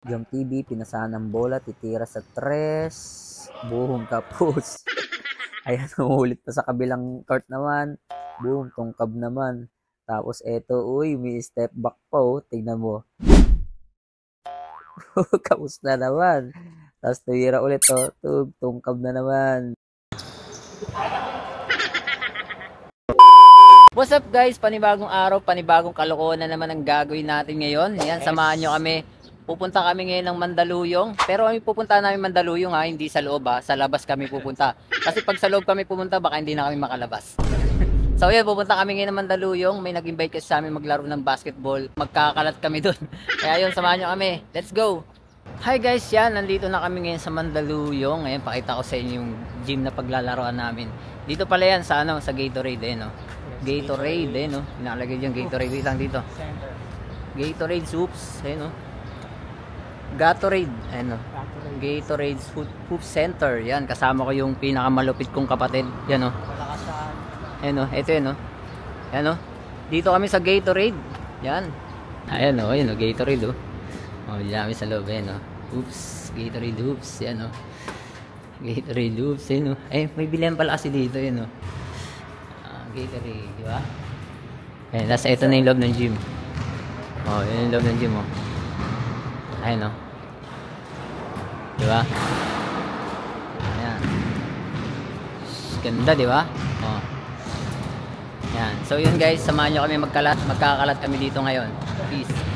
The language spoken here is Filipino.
Yung TV, pinasahan ng bola, titira sa tres, buhong kapos. Ayan, umulit pa sa kabilang court naman, buhong tungkab naman. Tapos eto, uy, may step back pa oh, tignan mo. Kapos na naman. Tapos tira ulit oh, tungkab na naman. What's up guys? Panibagong araw, panibagong kalokohan na naman ang gagawin natin ngayon. Yan, samahan nyo kami. Pupunta kami ngayon ng Mandaluyong. Pero kami pupunta namin Mandaluyong ha, hindi sa loob ha. Sa labas kami pupunta. Kasi pag sa loob kami pupunta, baka hindi na kami makalabas. So yan, pupunta kami ngayon ng Mandaluyong. May nag-invite kasi sa amin maglaro ng basketball. Magkakalat kami dun. Kaya yun, samahan nyo kami. Let's go! Hi guys, yan, nandito na kami ngayon sa Mandaluyong. Ngayon, pakita ko sa inyo yung gym na paglalaroan namin. Dito pala yan sa ano, sa Gatorade no. Gatorade no. Nakalagay diyan Gatorade lang dito. Gatorade Soups, no. Gatorade, no. Gatorade Hoop Center. Yan, kasama ko yung pinakamalupit kong kapatid. Yan no. No, ito no. Yan no. Dito kami sa Gatorade. Yan. Ayan no, ayun no, Gatorade oh. Oh, diyan kami sa loob no. Oops, Gatorade Hoops, yan no. Gatorade Hoops, no. Eh, may bilihan pala kasi dito no. Gatorade, di ba? Ayan, nasa ito na yung loob ng gym. Oh, yun yung loob ng gym, oh. Ayan, oh. Di ba? Ayan. Ganda, di ba? Oh. Ayan. So, yun guys, samahan nyo kami magkakalat kami dito ngayon. Peace.